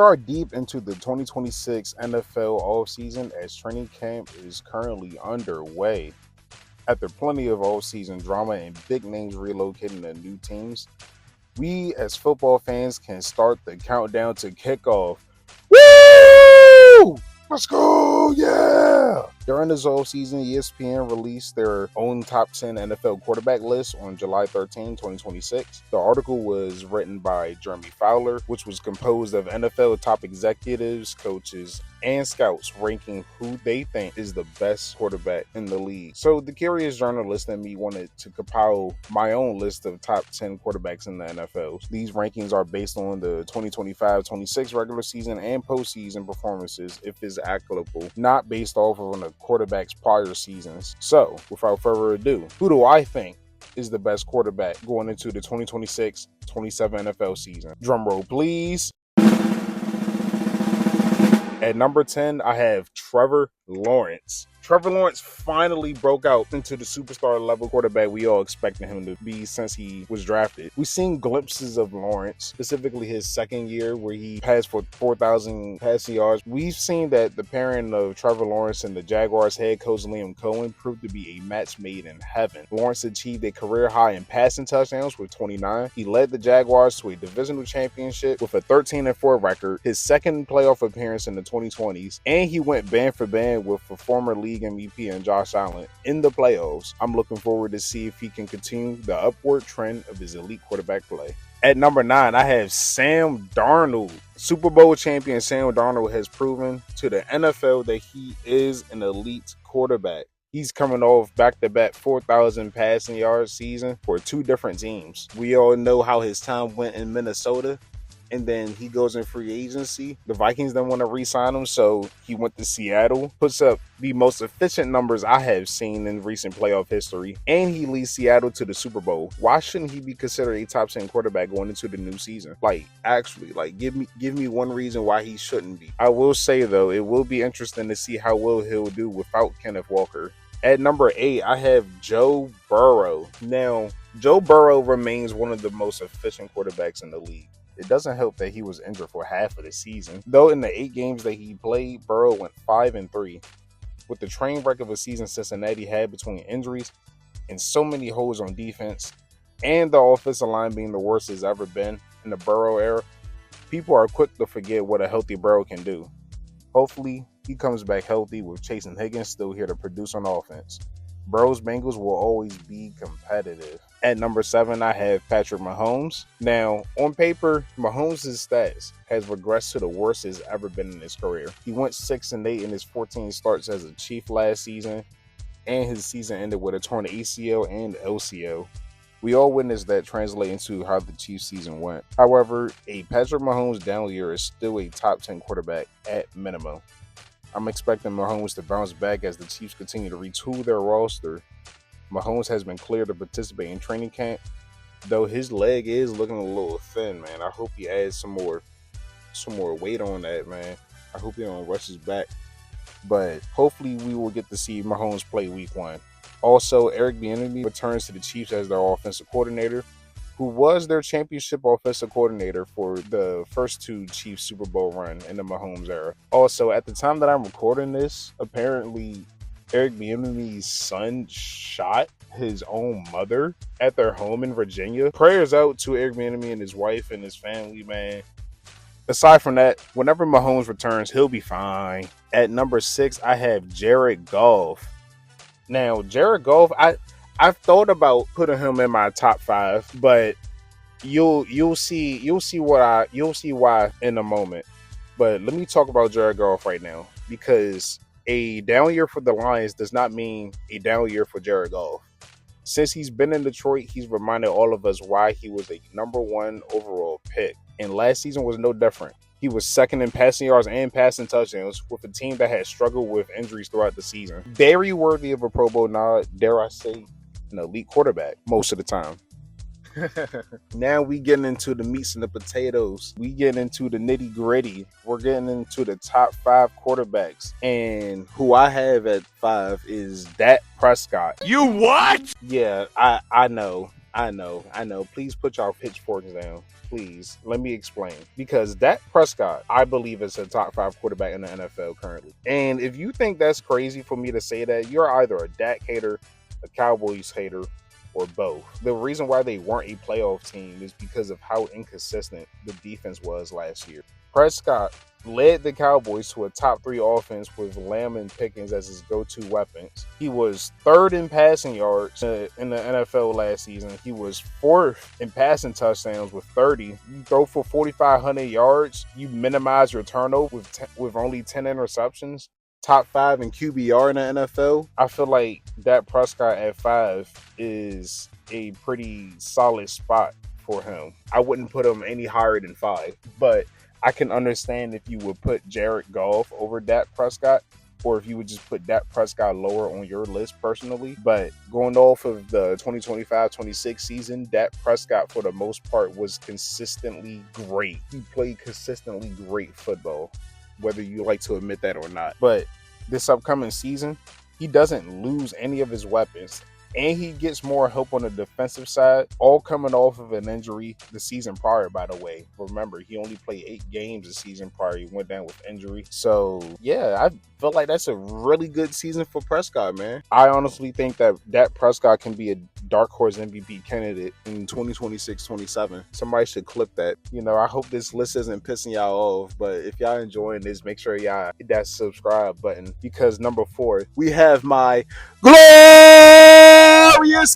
are deep into the 2026 NFL offseason as training camp is currently underway. After plenty of offseason drama and big names relocating to new teams, we as football fans can start the countdown to kickoff. Woo! Let's go! Yeah! During this offseason, ESPN released their own top 10 NFL quarterback list on July 13, 2026. The article was written by Jeremy Fowler, which was composed of NFL top executives, coaches, and scouts ranking who they think is the best quarterback in the league. So the curious journalist in me wanted to compile my own list of top 10 quarterbacks in the NFL. These rankings are based on the 2025-26 regular season and postseason performances if it's applicable, not based off of a quarterback's prior seasons. So without further ado, who do I think is the best quarterback going into the 2026-27 NFL season? Drum roll, please. At number 10, I have Trevor Lawrence. Trevor Lawrence finally broke out into the superstar level quarterback we all expected him to be since he was drafted. We've seen glimpses of Lawrence, specifically his second year where he passed for 4,000 passing yards. We've seen that the pairing of Trevor Lawrence and the Jaguars head coach Liam Cohen proved to be a match made in heaven. Lawrence achieved a career high in passing touchdowns with 29. He led the Jaguars to a divisional championship with a 13-4 record, his second playoff appearance in the 2020s, and he went band for band with a former league MVP and Josh Allen in the playoffs. I'm looking forward to see if he can continue the upward trend of his elite quarterback play. At number 9, I have Sam Darnold. Super Bowl champion Sam Darnold has proven to the NFL that he is an elite quarterback. He's coming off back-to-back 4,000 passing yards season for two different teams. We all know how his time went in Minnesota, and then he goes in free agency. The Vikings didn't want to re-sign him, so he went to Seattle. Puts up the most efficient numbers I have seen in recent playoff history, and he leads Seattle to the Super Bowl. Why shouldn't he be considered a top 10 quarterback going into the new season? Give me one reason why he shouldn't be. I will say, though, it will be interesting to see how well he'll do without Kenneth Walker. At number 8, I have Joe Burrow. Now, Joe Burrow remains one of the most efficient quarterbacks in the league. It doesn't help that he was injured for half of the season. Though in the 8 games that he played, Burrow went 5-3. With the train wreck of a season Cincinnati had between injuries and so many holes on defense, and the offensive line being the worst it's ever been in the Burrow era, people are quick to forget what a healthy Burrow can do. Hopefully, he comes back healthy with Chase and Higgins still here to produce on offense. Burrow's Bengals will always be competitive. At number 7, I have Patrick Mahomes. Now, on paper, Mahomes' stats has regressed to the worst it's ever been in his career. He went 6-8 in his 14 starts as a Chief last season, and his season ended with a torn ACL and LCL. We all witnessed that translate into how the Chiefs season went. However, a Patrick Mahomes down year is still a top 10 quarterback at minimum. I'm expecting Mahomes to bounce back as the Chiefs continue to retool their roster. Mahomes has been cleared to participate in training camp, though his leg is looking a little thin, man. I hope he adds some more weight on that, man. I hope he don't rush his back. But hopefully we will get to see Mahomes play week 1. Also, Eric Bieniemy returns to the Chiefs as their offensive coordinator, who was their championship offensive coordinator for the first 2 Chiefs Super Bowl run in the Mahomes era. Also, at the time that I'm recording this, apparently Eric Bieniemy's son shot his own mother at their home in Virginia. Prayers out to Eric Bieniemy and his wife and his family, man. Aside from that, whenever Mahomes returns, he'll be fine. At number 6, I have Jared Goff. Now, Jared Goff, I've thought about putting him in my top 5, but you'll see why in a moment. But let me talk about Jared Goff right now, because a down year for the Lions does not mean a down year for Jared Goff. Since he's been in Detroit, he's reminded all of us why he was a number 1 overall pick. And last season was no different. He was second in passing yards and passing touchdowns with a team that had struggled with injuries throughout the season. Very worthy of a Pro Bowl nod, dare I say, an elite quarterback most of the time. Now we getting into the meats and the potatoes. We getting into the nitty gritty. We're getting into the top 5 quarterbacks. And who I have at 5 is Dak Prescott. You what? Yeah, I know. I know, I know. Please put y'all pitchforks down. Please, let me explain. Because Dak Prescott, I believe, is a top 5 quarterback in the NFL currently. And if you think that's crazy for me to say that, you're either a Dak hater, a Cowboys hater, or both. The reason why they weren't a playoff team is because of how inconsistent the defense was last year. Prescott led the Cowboys to a top 3 offense with Lamb and Pickens as his go-to weapons. He was 3rd in passing yards in the NFL last season. He was 4th in passing touchdowns with 30. You throw for 4,500 yards, you minimize your turnover with only 10 interceptions. Top 5 in QBR in the NFL. I feel like Dak Prescott at 5 is a pretty solid spot for him. I wouldn't put him any higher than 5, but I can understand if you would put Jared Goff over Dak Prescott, or if you would just put Dak Prescott lower on your list personally. But going off of the 2025-26 season, Dak Prescott, for the most part, was consistently great. He played consistently great football, whether you like to admit that or not. But this upcoming season, he doesn't lose any of his weapons, and he gets more help on the defensive side, all coming off of an injury the season prior, by the way. Remember, he only played 8 games the season prior. He went down with injury. So, yeah, I feel like that's a really good season for Prescott, man. I honestly think that Dak Prescott can be a dark horse MVP candidate in 2026-27. Somebody should clip that. You know, I hope this list isn't pissing y'all off, but if y'all enjoying this, make sure y'all hit that subscribe button, because number 4, we have my glorious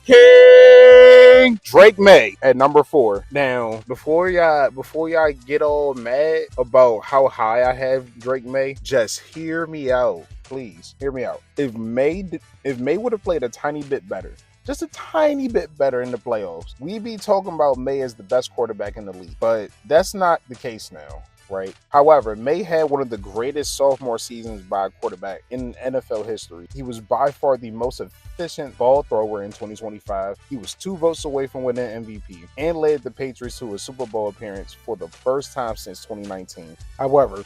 king, Drake May, at number 4. Now, before y'all get all mad about how high I have Drake May, just hear me out, please. Hear me out. If May would have played a tiny bit better, just a tiny bit better in the playoffs, we'd be talking about May as the best quarterback in the league. But that's not the case now, right? However, May had one of the greatest sophomore seasons by a quarterback in NFL history. He was by far the most efficient ball thrower in 2025. He was 2 votes away from winning MVP and led the Patriots to a Super Bowl appearance for the first time since 2019. However,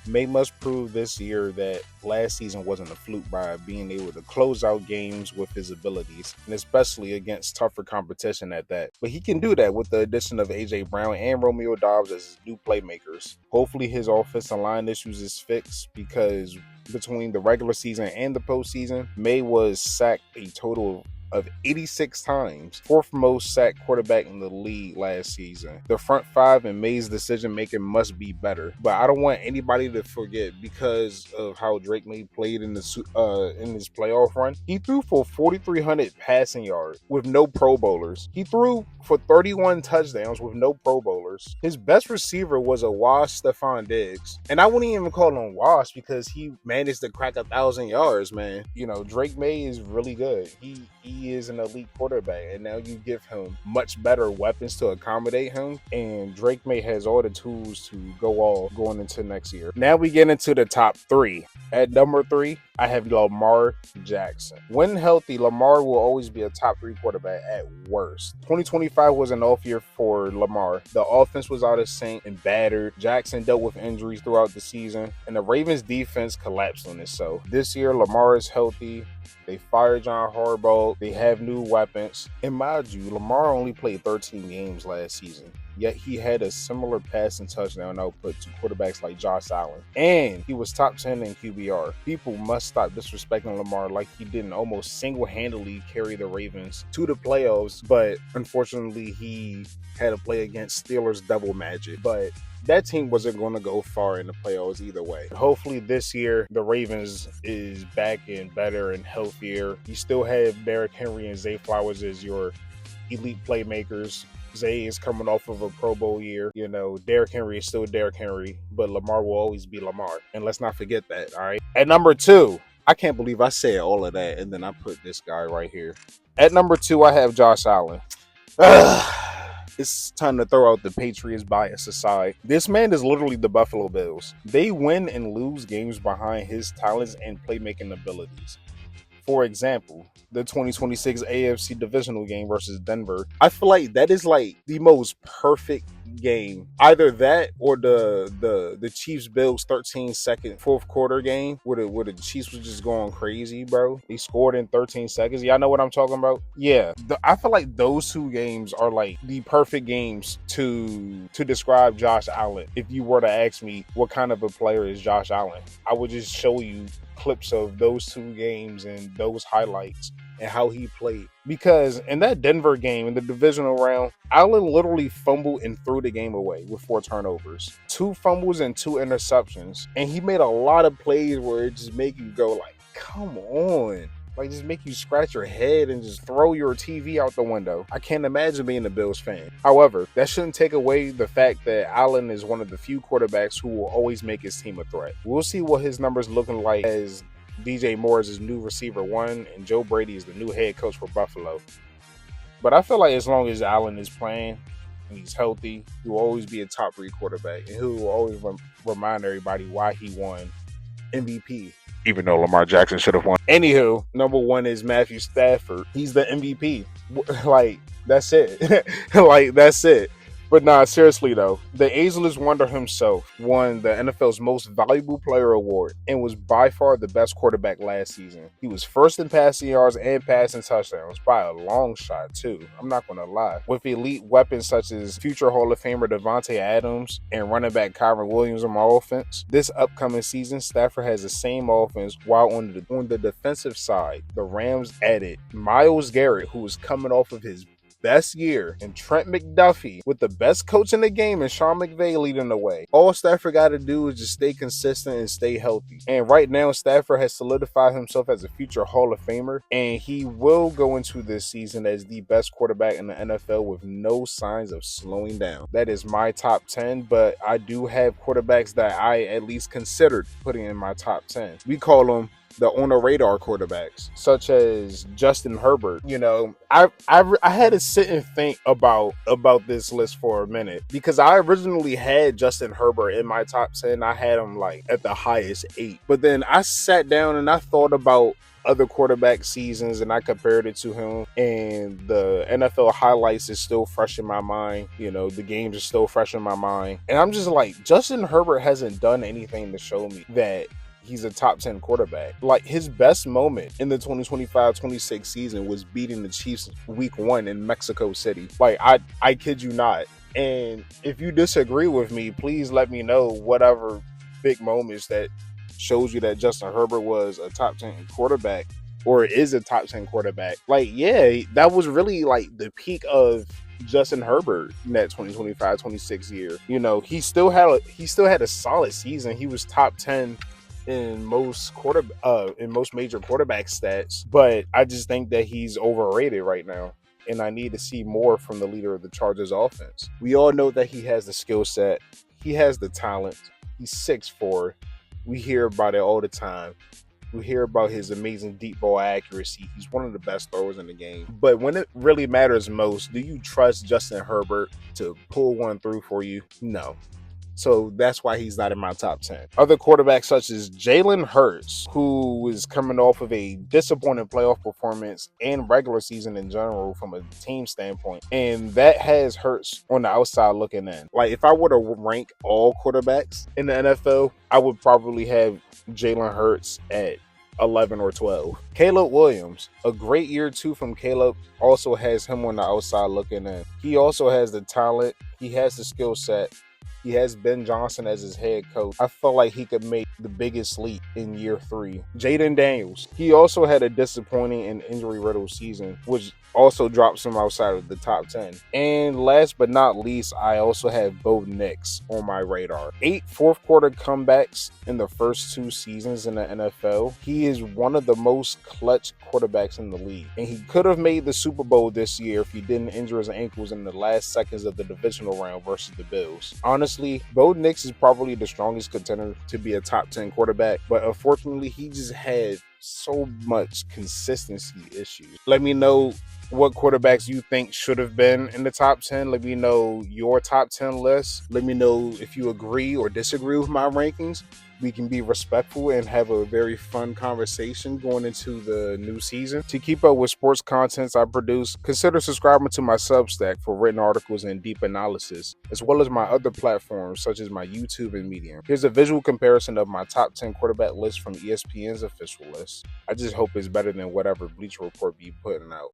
May must prove this year that last season wasn't a fluke by being able to close out games with his abilities, and especially against tougher competition at that. But he can do that with the addition of A.J. Brown and Romeo Doubs as his new playmakers. Hopefully his offensive line issues is fixed, because between the regular season and the postseason, May was sacked a total of 86 times, 4th most sacked quarterback in the league last season. The front 5 and May's decision making must be better, but I don't want anybody to forget, because of how Drake May played in his playoff run, he threw for 4,300 passing yards with no Pro Bowlers. He threw for 31 touchdowns with no Pro Bowlers. His best receiver was a washed Stephon Diggs, and I wouldn't even call him washed because he managed to crack 1,000 yards, man. You know, Drake May is really good. He is an elite quarterback, and now you give him much better weapons to accommodate him, and Drake May has all the tools to go all going into next year. Now we get into the top 3. At number 3, I have Lamar Jackson. When healthy, Lamar will always be a top 3 quarterback at worst. 2025 was an off year for Lamar. The offense was out of sync and battered. Jackson dealt with injuries throughout the season, and the Ravens defense collapsed on itself. This year, Lamar is healthy. They fired John Harbaugh. They have new weapons. And mind you, Lamar only played 13 games last season, yet he had a similar passing touchdown output to quarterbacks like Josh Allen. And he was top 10 in QBR. People must stop disrespecting Lamar like he didn't almost single-handedly carry the Ravens to the playoffs, but unfortunately he had to play against Steelers double magic. But that team wasn't going to go far in the playoffs either way. Hopefully this year, the Ravens is back and better and healthier. You still have Derrick Henry and Zay Flowers as your elite playmakers. Zay is coming off of a Pro Bowl year. You know, Derrick Henry is still Derrick Henry, but Lamar will always be Lamar. And let's not forget that, all right? At number 2, I can't believe I said all of that, and then I put this guy right here. At number 2, I have Josh Allen. It's time to throw out the Patriots bias aside. This man is literally the Buffalo Bills. They win and lose games behind his talents and playmaking abilities. For example, the 2026 AFC divisional game versus Denver. I feel like that is like the most perfect game. Either that or the Chiefs Bills 13-second fourth quarter game where the Chiefs was just going crazy, bro. They scored in 13 seconds. Y'all know what I'm talking about? Yeah. I feel like those two games are like the perfect games to describe Josh Allen. If you were to ask me what kind of a player is Josh Allen, I would just show you clips of those two games and those highlights and how he played. Because in that Denver game, in the divisional round, Allen literally fumbled and threw the game away with 4 turnovers. 2 fumbles and 2 interceptions. And he made a lot of plays where it just make you go like, come on. Like, just make you scratch your head and just throw your TV out the window. I can't imagine being a Bills fan. However, that shouldn't take away the fact that Allen is one of the few quarterbacks who will always make his team a threat. We'll see what his numbers looking like as DJ Moore is his new receiver 1 and Joe Brady is the new head coach for Buffalo. But I feel like as long as Allen is playing and he's healthy, he will always be a top 3 quarterback, and he will always remind everybody why he won MVP. Even though Lamar Jackson should have won. Anywho, number 1 is Matthew Stafford. He's the MVP. Like, that's it. Like, that's it. But nah, seriously though, the ageless wonder himself won the NFL's Most Valuable Player award and was by far the best quarterback last season. He was first in passing yards and passing touchdowns by a long shot too. I'm not gonna lie. With elite weapons such as future Hall of Famer Devontae Adams and running back Kyron Williams on my offense, this upcoming season Stafford has the same offense, while on the defensive side, the Rams added Myles Garrett, who was coming off of his best year, and Trent McDuffie with the best coach in the game and Sean McVay leading the way. All Stafford got to do is just stay consistent and stay healthy. And right now, Stafford has solidified himself as a future Hall of Famer, and he will go into this season as the best quarterback in the NFL with no signs of slowing down. That is my top 10, but I do have quarterbacks that I at least considered putting in my top 10. We call them the on-the-radar quarterbacks, such as Justin Herbert. You know, I had to sit and think about this list for a minute, because I originally had Justin Herbert in my top 10. I had him like at the highest 8. But then I sat down and I thought about other quarterback seasons and I compared it to him, and the NFL highlights is still fresh in my mind. You know, the games are still fresh in my mind. And I'm just like, Justin Herbert hasn't done anything to show me that he's a top 10 quarterback. Like, his best moment in the 2025-26 season was beating the Chiefs week 1 in Mexico City. Like, I kid you not. And if you disagree with me, please let me know whatever big moments that shows you that Justin Herbert was a top 10 quarterback or is a top 10 quarterback. Like, yeah, that was really like the peak of Justin Herbert in that 2025-26 year. You know, he still had a solid season. He was top 10 in most major quarterback stats, but I just think that he's overrated right now, and I need to see more from the leader of the Chargers offense. We all know that he has the skill set, he has the talent, he's 6'4". We hear about it all the time. We hear about his amazing deep ball accuracy. He's one of the best throwers in the game. But when it really matters most, do you trust Justin Herbert to pull one through for you? No. So that's why he's not in my top 10. Other quarterbacks such as Jalen Hurts, who is coming off of a disappointing playoff performance and regular season in general from a team standpoint. And that has Hurts on the outside looking in. Like, if I were to rank all quarterbacks in the NFL, I would probably have Jalen Hurts at 11 or 12. Caleb Williams, a great year too from Caleb, also has him on the outside looking in. He also has the talent. He has the skill set. He has Ben Johnson as his head coach. I felt like he could make the biggest leap in year 3. Jaden Daniels, he also had a disappointing and injury-riddled season, which also drops him outside of the top 10. And last but not least, I also have Bo Nix on my radar. 8 fourth quarter comebacks in the first 2 seasons in the NFL. He is one of the most clutch quarterbacks in the league. And he could have made the Super Bowl this year if he didn't injure his ankles in the last seconds of the divisional round versus the Bills. Honestly, Bo Nix is probably the strongest contender to be a top 10 quarterback, but unfortunately, he just had so much consistency issues. Let me know what quarterbacks you think should have been in the top 10. Let me know your top 10 list. Let me know if you agree or disagree with my rankings. we can be respectful and have a very fun conversation going into the new season. To keep up with sports contents I produce, consider subscribing to my Substack for written articles and deep analysis, as well as my other platforms such as my YouTube and Medium. Here's a visual comparison of my top 10 quarterback list from ESPN's official list. I just hope it's better than whatever Bleacher Report be putting out.